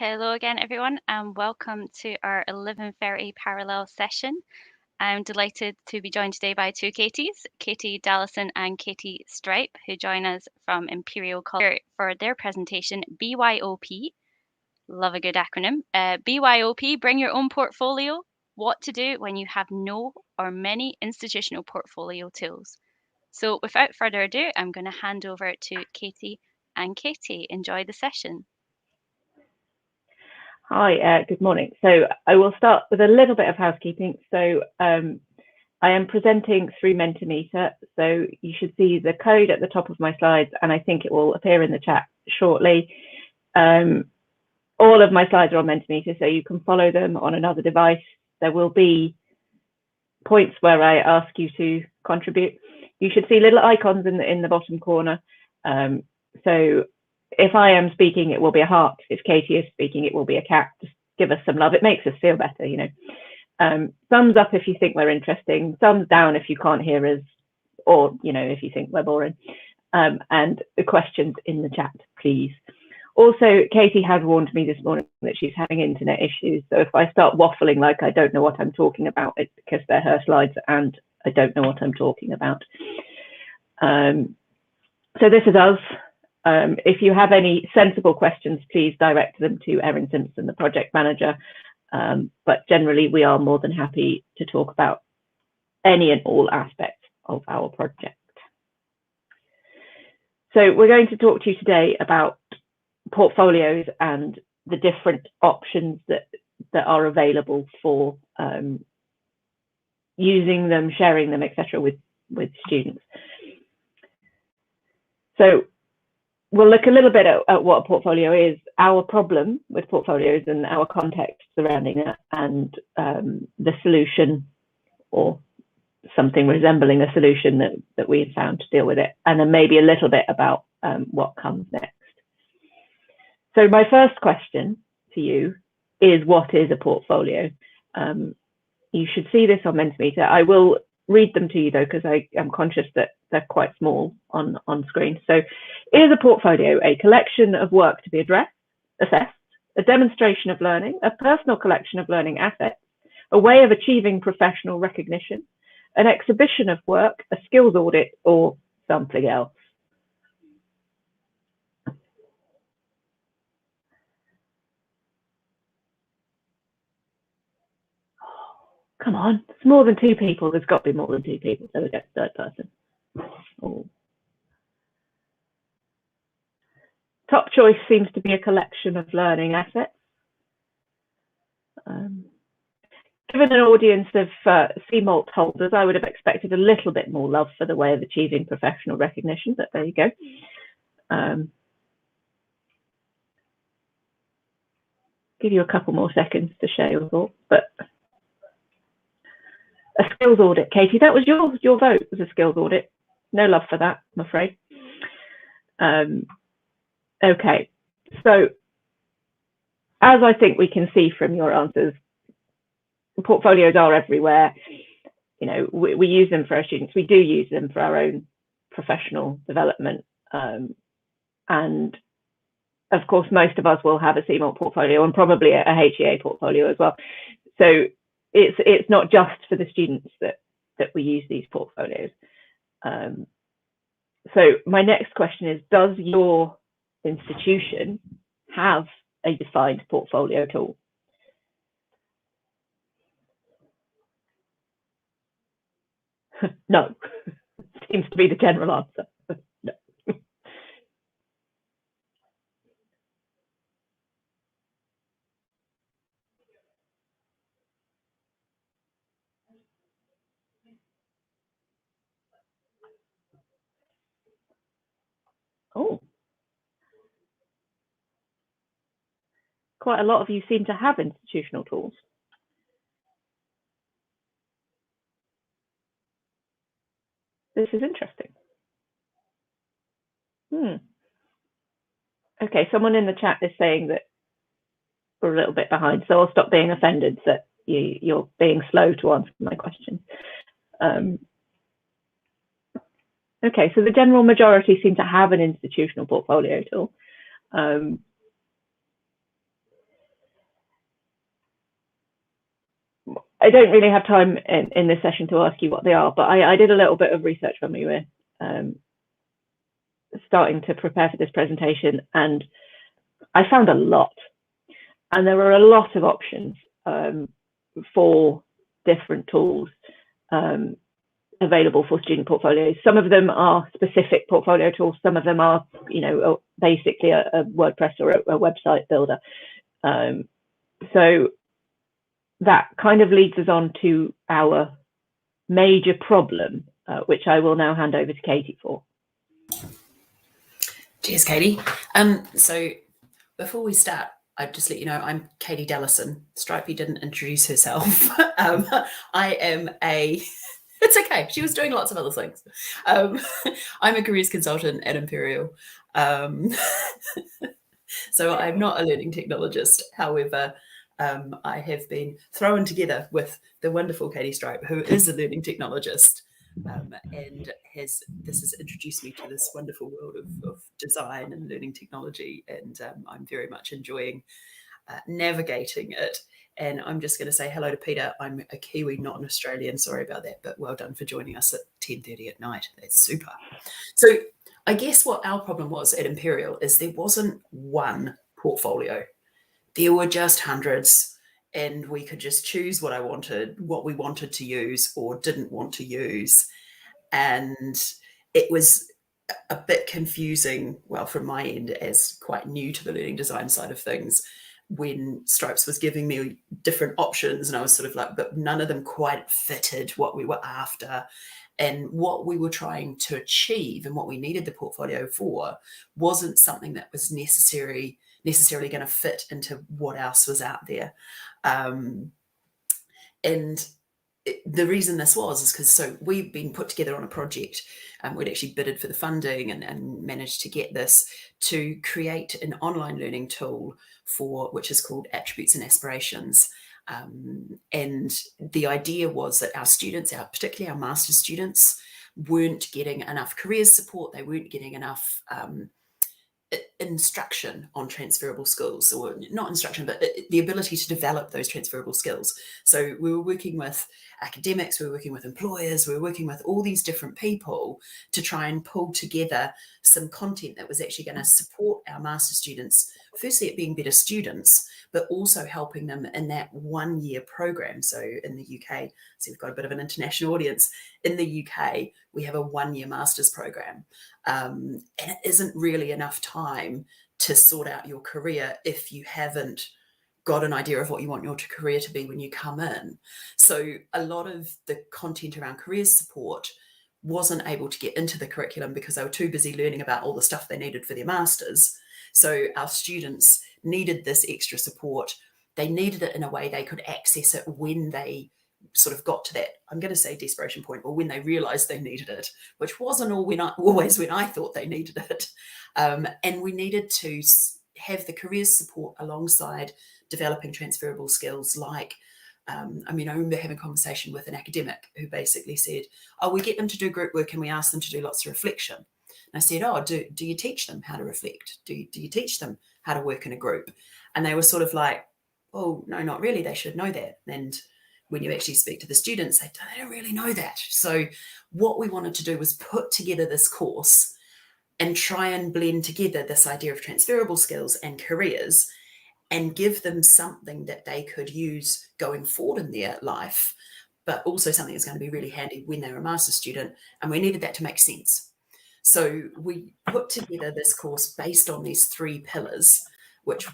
Hello again, everyone, and welcome to our 11:30 parallel session. I'm delighted to be joined today by two Katies, Katie Dallison and Katie Stripe, who join us from Imperial College for their presentation, BYOP. Love a good acronym. BYOP, Bring Your Own Portfolio, What to Do When You Have No or Many Institutional Portfolio Tools. So without further ado, I'm going to hand over to Katie and Katie. Enjoy the session. Hi, good morning. So I will start with a little bit of housekeeping. So I am presenting through Mentimeter. So you should see the code at the top of my slides, and I think it will appear in the chat shortly. All of my slides are on Mentimeter, so you can follow them on another device. There will be points where I ask you to contribute. You should see little icons in the bottom corner. So if I am speaking, it will be a heart. If Katie is speaking, it will be a cat. Just give us some love. It makes us feel better, you know. Thumbs up if you think we're interesting. Thumbs down if you can't hear us, or you know, if you think we're boring. And the questions in the chat, please. Also, Katie has warned me this morning that she's having internet issues. So if I start waffling like I don't know what I'm talking about, it's because they're her slides and I don't know what I'm talking about. So this is us. If you have any sensible questions, please direct them to Erin Simpson, the project manager. But generally, we are more than happy to talk about any and all aspects of our project. So we're going to talk to you today about portfolios and the different options that are available for using them, sharing them, etc. with students. So we'll look a little bit at what a portfolio is, our problem with portfolios and our context surrounding it, and the solution or something resembling a solution that we have found to deal with it, and then maybe a little bit about what comes next. So my first question to you is, what is a portfolio? You should see this on Mentimeter. I will read them to you though, because I am conscious that they're quite small on screen. So is a portfolio a collection of work to be assessed, a demonstration of learning, a personal collection of learning assets, a way of achieving professional recognition, an exhibition of work, a skills audit, or something else? Come on, it's more than two people. There's got to be more than two people, so we get third person. Oh. Top choice seems to be a collection of learning assets. Given an audience of CMALT holders, I would have expected a little bit more love for the way of achieving professional recognition, but there you go. Give you a couple more seconds to share your thoughts, but a skills audit, Katie, that was your vote, was a skills audit. No love for that, I'm afraid. Okay, so as I think we can see from your answers, portfolios are everywhere. You know, we use them for our students. We do use them for our own professional development. And of course, most of us will have a CMALT portfolio and probably a HEA portfolio as well. So it's not just for the students that we use these portfolios. So my next question is, does your institution have a defined portfolio tool? No, seems to be the general answer. No. Oh, quite a lot of you seem to have institutional tools. This is interesting. Okay, someone in the chat is saying that we're a little bit behind, so I'll stop being offended that you're being slow to answer my question. Okay, so the general majority seem to have an institutional portfolio tool. I don't really have time in this session to ask you what they are, but I did a little bit of research when we were starting to prepare for this presentation, and I found a lot. And there are a lot of options for different tools available for student portfolios. Some of them are specific portfolio tools. Some of them are, basically a WordPress or a website builder. So that kind of leads us on to our major problem, which I will now hand over to Katie for. Cheers, Katie. So before we start, I'd just let you know I'm Katie Dallison. Stripey didn't introduce herself. I am it's okay. She was doing lots of other things. I'm a careers consultant at Imperial. So I'm not a learning technologist. However, I have been thrown together with the wonderful Katie Stripe, who is a learning technologist, and this has introduced me to this wonderful world of design and learning technology, and I'm very much enjoying navigating it. And I'm just going to say hello to Peter. I'm a Kiwi, not an Australian. Sorry about that, but well done for joining us at 10:30 at night. That's super. So I guess what our problem was at Imperial is there wasn't one portfolio. There were just hundreds, and we could just choose what we wanted to use or didn't want to use. And it was a bit confusing, well, from my end as quite new to the learning design side of things, when Stripes was giving me different options, and I was sort of like, but none of them quite fitted what we were after. And what we were trying to achieve and what we needed the portfolio for wasn't something that was necessarily going to fit into what else was out there. And the reason this is because we've been put together on a project, we'd actually bidded for the funding and managed to get this to create an online learning tool which is called Attributes and Aspirations. And the idea was that our students, particularly our master's students, weren't getting enough careers support. They weren't getting enough instruction on transferable skills, or not instruction, but the ability to develop those transferable skills. So we were working with academics, we were working with employers, we were working with all these different people to try and pull together some content that was actually going to support our master students, firstly at being better students, but also helping them in that 1 year program. So in the UK, so we've got a bit of an international audience. In the UK, we have a 1 year master's program. And it isn't really enough time to sort out your career if you haven't got an idea of what you want your career to be when you come in. So a lot of the content around careers support wasn't able to get into the curriculum because they were too busy learning about all the stuff they needed for their masters. So our students needed this extra support. They needed it in a way they could access it when they sort of got to that, I'm going to say desperation point, or when they realized they needed it, which wasn't always when I thought they needed it. And we needed to have the careers support alongside developing transferable skills like, I remember having a conversation with an academic who basically said, we get them to do group work and we ask them to do lots of reflection. And I said, do you teach them how to reflect? Do you teach them how to work in a group? And they were sort of like, oh, no, not really. They should know that. And when you actually speak to the students, they don't really know that. So what we wanted to do was put together this course and try and blend together this idea of transferable skills and careers and give them something that they could use going forward in their life, but also something that's going to be really handy when they're a master's student. And we needed that to make sense. So we put together this course based on these 3 pillars, which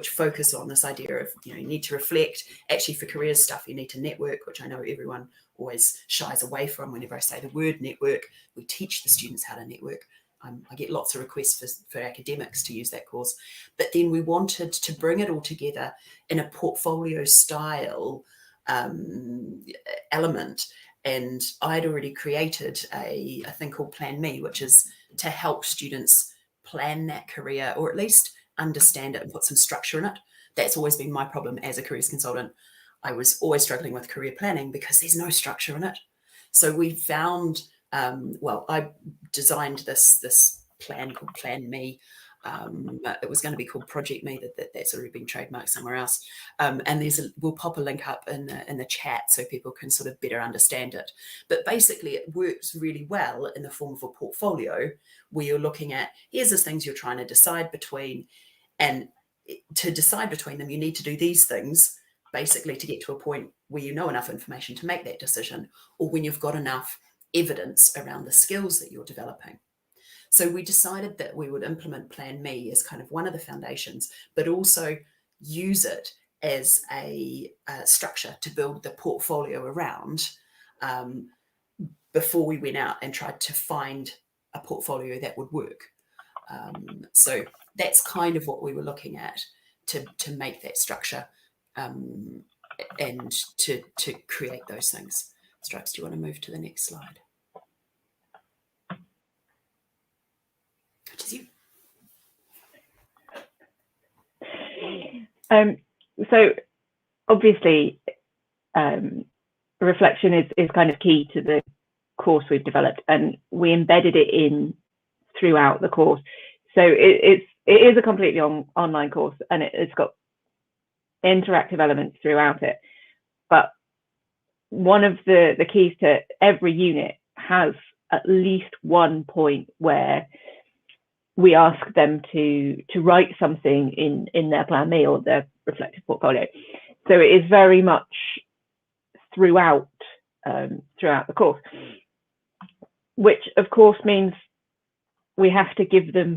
focus on this idea of, you need to reflect. Actually, for careers stuff, you need to network, which I know everyone always shies away from whenever I say the word network. We teach the students how to network. I get lots of requests for academics to use that course. But then we wanted to bring it all together in a portfolio style element. And I'd already created a thing called Plan Me, which is to help students plan that career, or at least understand it and put some structure in it. That's always been my problem as a careers consultant. I was always struggling with career planning because there's no structure in it. So we found, I designed this plan called Plan Me, It was going to be called Project Me. That's already been trademarked somewhere else. And we'll pop a link up in the chat so people can sort of better understand it. But basically, it works really well in the form of a portfolio where you're looking at, here's the things you're trying to decide between, and to decide between them, you need to do these things basically to get to a point where you know enough information to make that decision, or when you've got enough evidence around the skills that you're developing. So we decided that we would implement Plan Me as kind of one of the foundations, but also use it as a structure to build the portfolio around before we went out and tried to find a portfolio that would work. So that's kind of what we were looking at to make that structure and to create those things. Stripes, do you want to move to the next slide? Which is you. So obviously, reflection is kind of key to the course we've developed, and we embedded it in throughout the course. So it is a completely online course, and it's got interactive elements throughout it. But one of the keys to every unit has at least one point where we ask them to write something in their Plan Me or their reflective portfolio. So it is very much throughout the course, which of course means we have to give them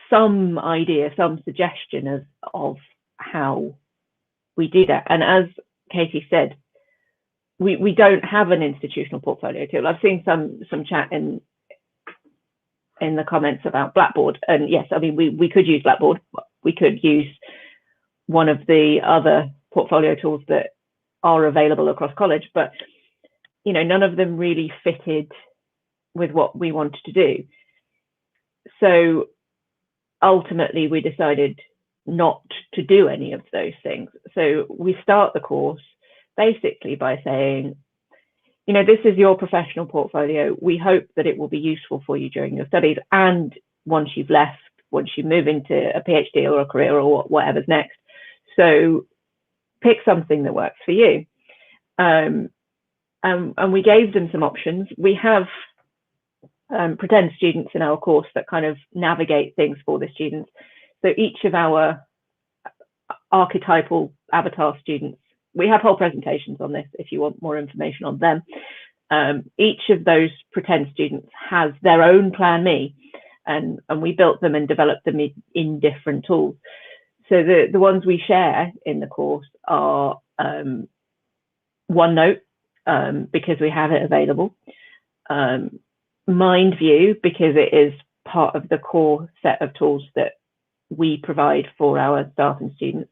some idea, some suggestion of how we do that. And as Katie said, we don't have an institutional portfolio tool. I've seen some chat in the comments about Blackboard, and yes, I mean we could use Blackboard. We could use one of the other portfolio tools that are available across college, but none of them really fitted with what we wanted to do. So ultimately we decided not to do any of those things. So we start the course basically by saying, this is your professional portfolio. We hope that it will be useful for you during your studies, and once you've left, once you move into a PhD or a career or whatever's next. So pick something that works for you. And we gave them some options. We have pretend students in our course that kind of navigate things for the students. So each of our archetypal avatar students, we have whole presentations on this if you want more information on them. Each of those pretend students has their own Plan Me, and we built them and developed them in different tools. So the ones we share in the course are OneNote, because we have it available, MindView, because it is part of the core set of tools that we provide for our staff and students,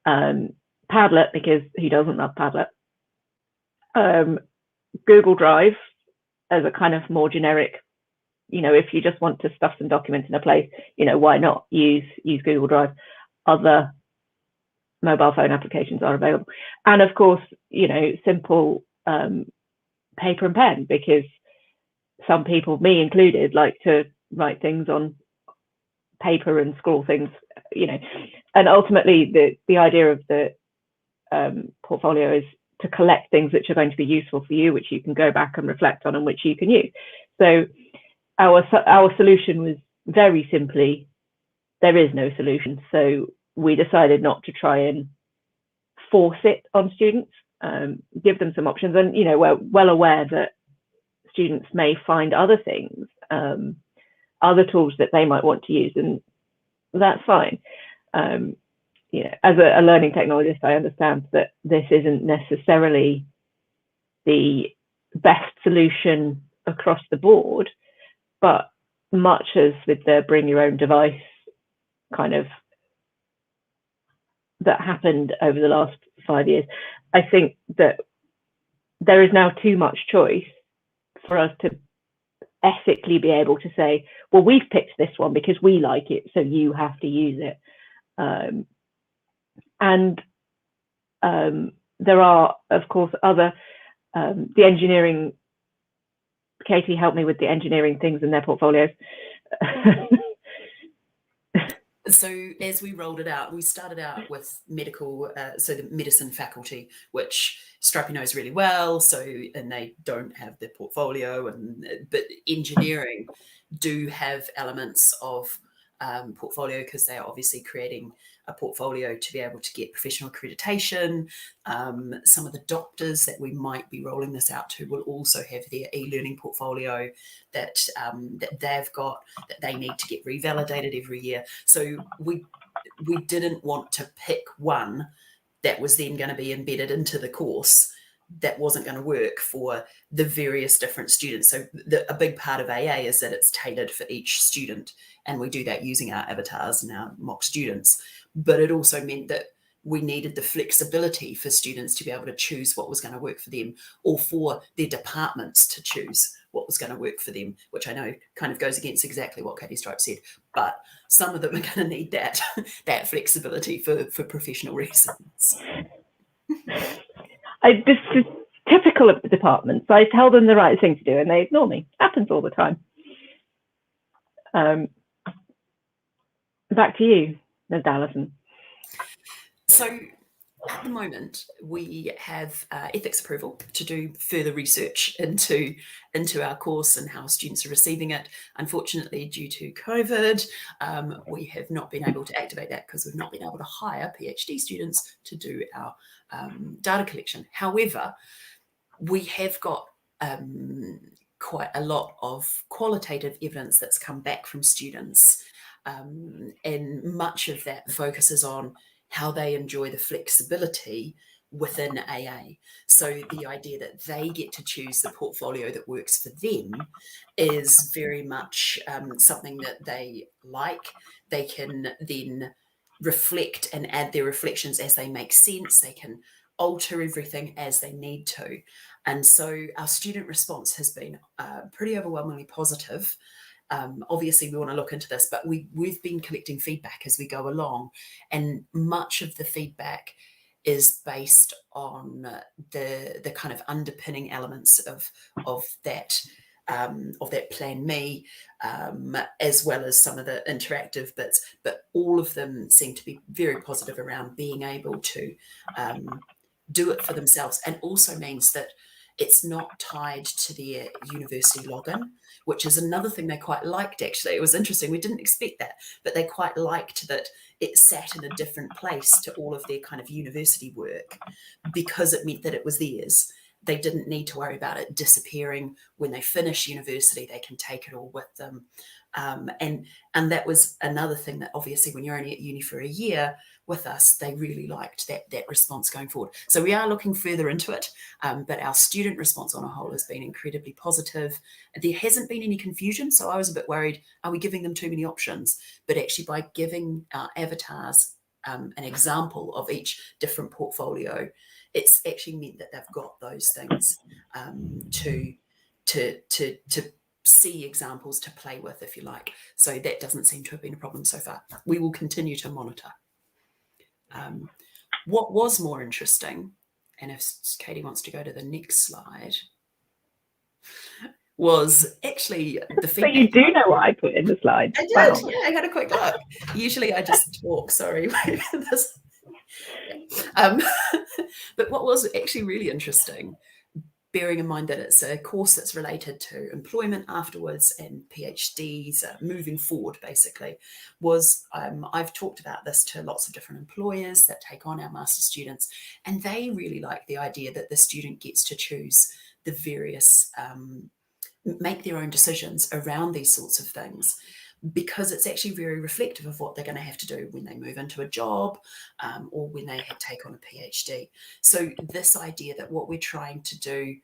Padlet, because who doesn't love Padlet, Google Drive as a kind of more generic, if you just want to stuff some documents in a place, why not use Google Drive. Other mobile phone applications are available, and of course simple paper and pen, because some people, me included, like to write things on paper and scroll things, and ultimately the idea of the portfolio is to collect things which are going to be useful for you, which you can go back and reflect on and which you can use. So our solution was very simply, there is no solution. So we decided not to try and force it on students, give them some options. And, we're well aware that students may find other things, other tools that they might want to use, and that's fine. As a learning technologist, I understand that this isn't necessarily the best solution across the board, but much as with the bring your own device kind of that happened over the last 5 years, I think that there is now too much choice for us to ethically be able to say, well, we've picked this one because we like it, so you have to use it. And there are, of course, other, the engineering, Katie helped me with the engineering things in their portfolios. So as we rolled it out, we started out with medical, so the medicine faculty, which Stripey knows really well. So, and they don't have their portfolio, but engineering do have elements of portfolio, because they are obviously creating a portfolio to be able to get professional accreditation. Some of the doctors that we might be rolling this out to will also have their e-learning portfolio that that they've got, that they need to get revalidated every year. So we didn't want to pick one that was then going to be embedded into the course that wasn't going to work for the various different students. So a big part of AA is that it's tailored for each student, and we do that using our avatars and our mock students. But it also meant that we needed the flexibility for students to be able to choose what was going to work for them, or for their departments to choose what was going to work for them, which I know kind of goes against exactly what Katie Stripe said, but some of them are going to need that that flexibility for professional reasons. This is typical of the departments. I tell them the right thing to do and they ignore me. Happens all the time. Back to you, Dallison. So at the moment, we have ethics approval to do further research into our course and how students are receiving it. Unfortunately, due to COVID, we have not been able to activate that because we've not been able to hire PhD students to do our data collection. However, we have got quite a lot of qualitative evidence that's come back from students, and much of that focuses on how they enjoy the flexibility within AA. So the idea that they get to choose the portfolio that works for them is very much something that they like. They can then reflect and add their reflections as they make sense. They can alter everything as they need to. And so our student response has been pretty overwhelmingly positive. Obviously, we want to look into this, but we've been collecting feedback as we go along, and much of the feedback is based on the kind of underpinning elements of that Plan Me, as well as some of the interactive bits. But all of them seem to be very positive around being able to do it for themselves, and also means that it's not tied to their university login, which is another thing they quite liked, actually. It was interesting. We didn't expect that, but they quite liked that it sat in a different place to all of their kind of university work, because it meant that it was theirs. They didn't need to worry about it disappearing when they finish university. They can take it all with them. And that was another thing that obviously when you're only at uni for a year with us, they really liked that response going forward. So we are looking further into it, but our student response on a whole has been incredibly positive. There hasn't been any confusion, so I was a bit worried, are we giving them too many options? But actually by giving our avatars an example of each different portfolio, it's actually meant that they've got those things to see examples to play with, if you like. So that doesn't seem to have been a problem so far. We will continue to monitor. What was more interesting, and if Katie wants to go to the next slide, was actually the feedback. So you do know what I put in the slide. I did, wow. yeah, I had a quick look. Usually I just talk, sorry. But what was actually really interesting, bearing in mind that it's a course that's related to employment afterwards and PhDs moving forward, basically, was I've talked about this to lots of different employers that take on our master's students, and they really like the idea that the student gets to choose the various, make their own decisions around these sorts of things, because it's actually very reflective of what they're going to have to do when they move into a job, or when they take on a PhD. So this idea that what we're trying to do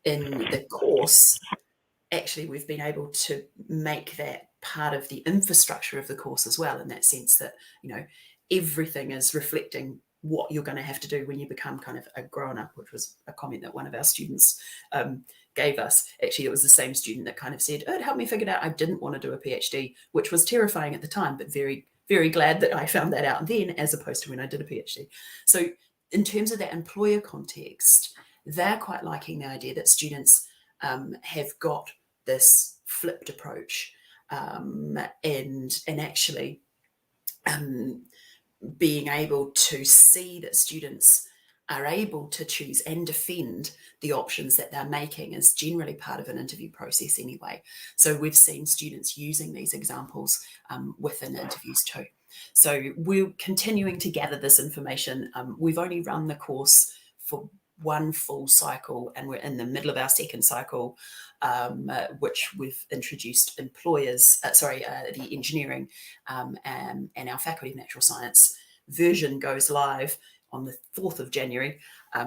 in the course, actually we've been able to make that part of the infrastructure of the course as well, in that sense that, you know, everything is reflecting what you're going to have to do when you become kind of a grown-up, which was a comment that one of our students gave us. Actually, it was the same student that kind of said, oh, it helped me figure out I didn't want to do a PhD, which was terrifying at the time, but very, very glad that I found that out then, as opposed to when I did a PhD. So in terms of that employer context, they're quite liking the idea that students have got this flipped approach, and actually being able to see that students are able to choose and defend the options that they're making is generally part of an interview process anyway. So we've seen students using these examples within interviews too. So we're continuing to gather this information. We've only run the course for one full cycle, and we're in the middle of our second cycle, which we've introduced employers, the engineering and our Faculty of Natural Science version goes live on the 4th of January.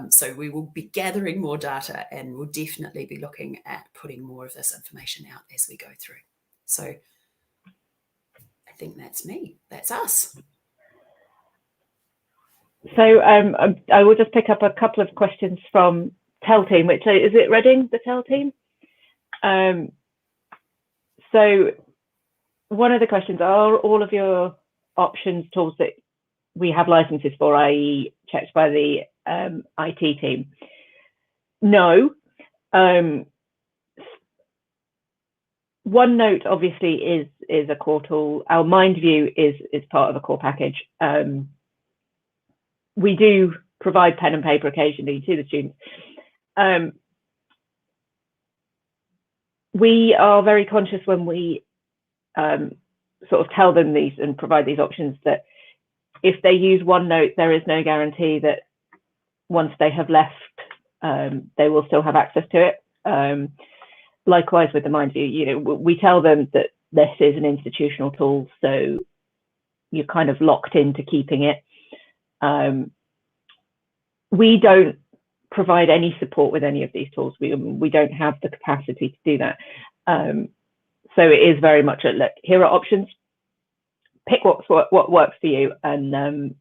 So we will be gathering more data, and we'll definitely be looking at putting more of this information out as we go through. So I think that's me. That's us. So I will just pick up a couple of questions from TEL team, which is it Reading, the TEL team? So one of the questions, are all of your options tools that we have licenses for, i.e. checked by the IT team? No. OneNote obviously is a core tool. Our MindView is part of a core package. We do provide pen and paper occasionally to the students. We are very conscious when we sort of tell them these and provide these options that if they use OneNote, there is no guarantee that once they have left, they will still have access to it. Likewise with the MindView, we tell them that this is an institutional tool, so you're kind of locked into keeping it. We don't provide any support with any of these tools. We don't have the capacity to do that. So it is very much a look, here are options, pick what works for you, and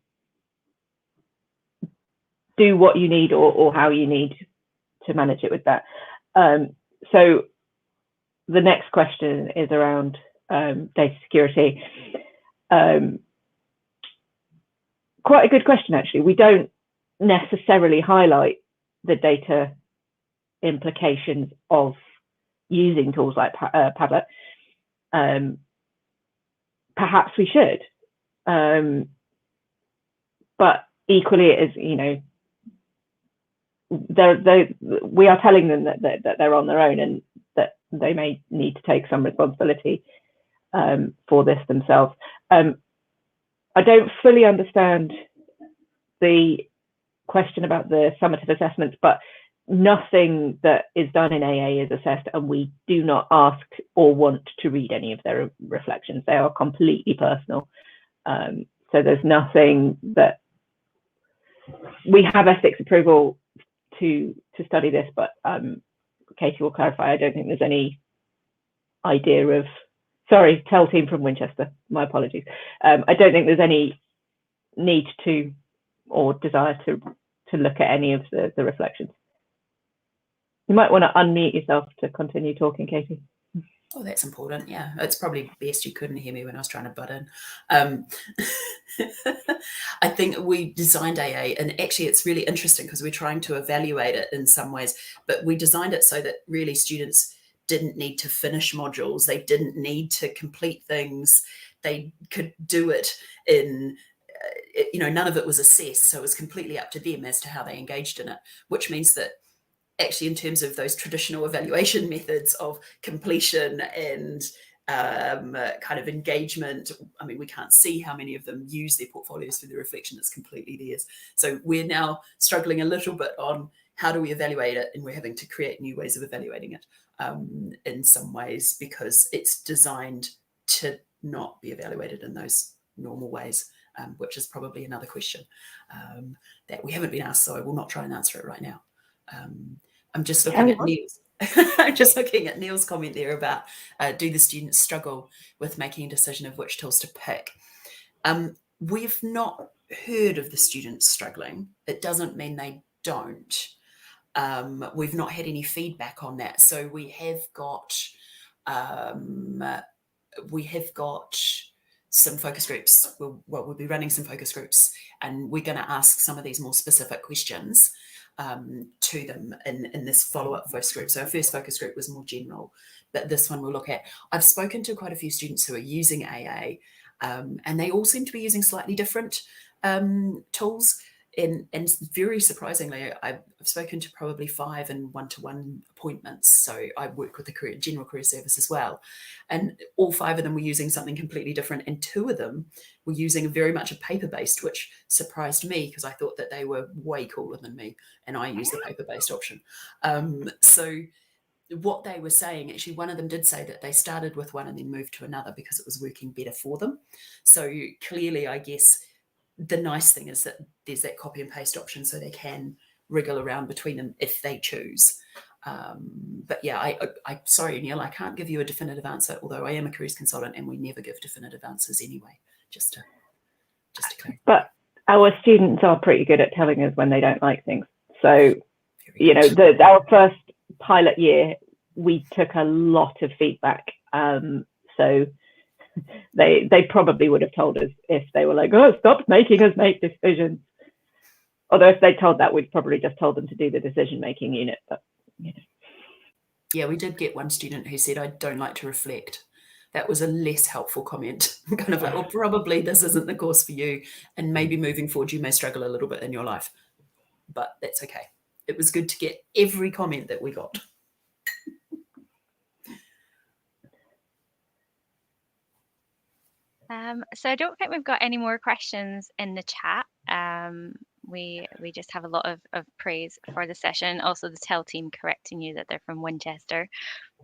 do what you need or how you need to manage it with that. So the next question is around data security. Quite a good question, actually. We don't necessarily highlight the data implications of using tools like Padlet. Perhaps we should, but equally, it is, we are telling them that they're on their own and that they may need to take some responsibility for this themselves. I don't fully understand the question about the summative assessments, but nothing that is done in AA is assessed, and we do not ask or want to read any of their reflections. They are completely personal. So there's nothing that we have ethics approval to study this, but Katie will clarify. I don't think there's any idea of, sorry, TEL team from Winchester, my apologies. I don't think there's any need to or desire to look at any of the reflections. You might want to unmute yourself to continue talking, Katie. Oh, that's important. Yeah, it's probably best you couldn't hear me when I was trying to butt in. I think we designed AA, and actually it's really interesting because we're trying to evaluate it in some ways, but we designed it so that really students didn't need to finish modules. They didn't need to complete things. They could do it in, none of it was assessed. So it was completely up to them as to how they engaged in it, which means that actually in terms of those traditional evaluation methods of completion and kind of engagement, I mean, we can't see how many of them use their portfolios for the reflection. It's completely theirs. So we're now struggling a little bit on how do we evaluate it, and we're having to create new ways of evaluating it in some ways, because it's designed to not be evaluated in those normal ways, which is probably another question that we haven't been asked, so I will not try and answer it right now. I'm just looking at Neil's. I'm just looking at Neil's comment there about do the students struggle with making a decision of which tools to pick? We've not heard of the students struggling. It doesn't mean they don't. We've not had any feedback on that. So we have got some focus groups. We'll be running some focus groups, and we're going to ask some of these more specific questions to them in this follow-up focus group. So our first focus group was more general, but this one we'll look at. I've spoken to quite a few students who are using AA, And they all seem to be using slightly different tools. And very surprisingly, I've spoken to probably 5 in one-to-one appointments. So I work with the general career service as well. And all 5 of them were using something completely different. And 2 of them were using very much a paper-based, which surprised me because I thought that they were way cooler than me. And I use the paper-based option. So what they were saying, actually, one of them did say that they started with one and then moved to another because it was working better for them. So clearly, I guess, the nice thing is that there's that copy and paste option, so they can wriggle around between them if they choose. But yeah, I sorry, Neil, I can't give you a definitive answer, although I am a careers consultant and we never give definitive answers anyway, just to clarify. But our students are pretty good at telling us when they don't like things. So, you know, our first pilot year, we took a lot of feedback. So they probably would have told us if they were like, oh, stop making us make decisions. Although if they told that, we'd probably just told them to do the decision-making unit. But, you know. Yeah, we did get one student who said, I don't like to reflect. That was a less helpful comment. Kind of like, well, probably this isn't the course for you. And maybe moving forward, you may struggle a little bit in your life. But that's okay. It was good to get every comment that we got. So I don't think we've got any more questions in the chat. We just have a lot of praise for the session. Also, the TEL team correcting you that they're from Winchester.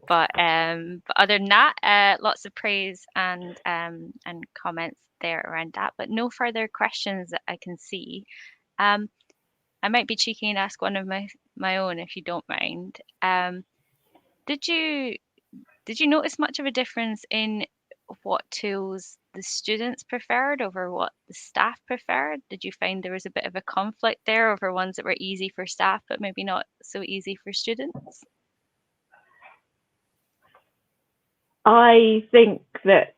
But other than that, lots of praise and comments there around that. But no further questions that I can see. I might be cheeky and ask one of my own, if you don't mind. Did you notice much of a difference in what tools the students preferred over what the staff preferred? Did you find there was a bit of a conflict there over ones that were easy for staff but maybe not so easy for students? I think that,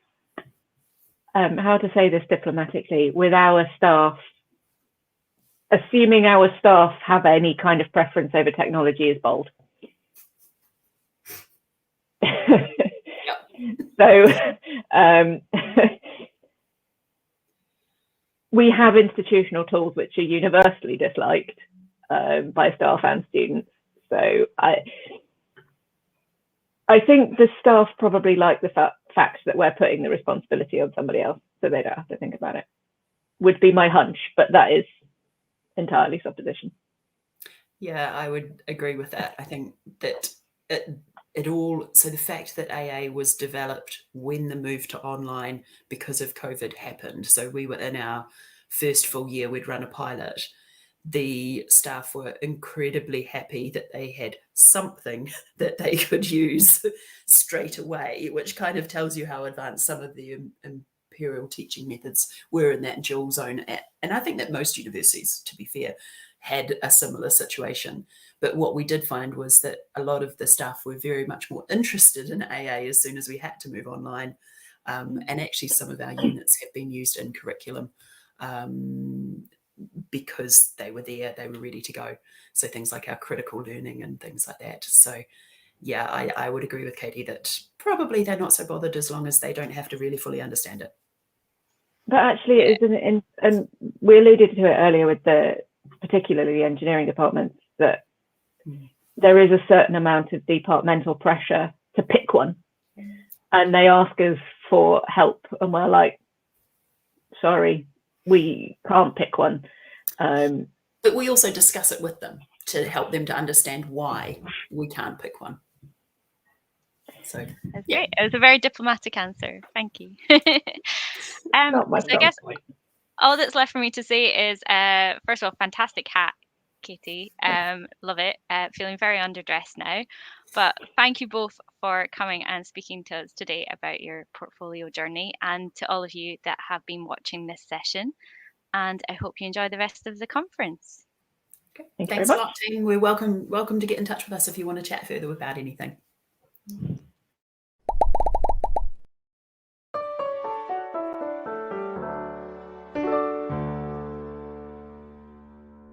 how to say this diplomatically, with our staff, assuming our staff have any kind of preference over technology is bold. So we have institutional tools which are universally disliked by staff and students. So I think the staff probably like the fact that we're putting the responsibility on somebody else so they don't have to think about it, would be my hunch, but that is entirely supposition. Yeah, I would agree with that. I think that so the fact that AA was developed when the move to online because of COVID happened. So we were in our first full year, we'd run a pilot. The staff were incredibly happy that they had something that they could use straight away, which kind of tells you how advanced some of the imperial teaching methods were in that dual zone. And I think that most universities, to be fair, had a similar situation. But what we did find was that a lot of the staff were very much more interested in AA as soon as we had to move online. And actually some of our units have been used in curriculum because they were there, they were ready to go. So things like our critical learning and things like that. So yeah, I would agree with Katie that probably they're not so bothered as long as they don't have to really fully understand it. But actually, it is and we alluded to it earlier with particularly the engineering departments, that there is a certain amount of departmental pressure to pick one, and they ask us for help, and we're like, sorry, we can't pick one. But we also discuss it with them to help them to understand why we can't pick one. So that's great. It was a very diplomatic answer. Thank you. So I guess all that's left for me to say is, first of all, fantastic hat, Katie. Love it. Feeling very underdressed now. But thank you both for coming and speaking to us today about your portfolio journey, and to all of you that have been watching this session. And I hope you enjoy the rest of the conference. Okay. Thanks a lot, team. We're welcome to get in touch with us if you want to chat further about anything.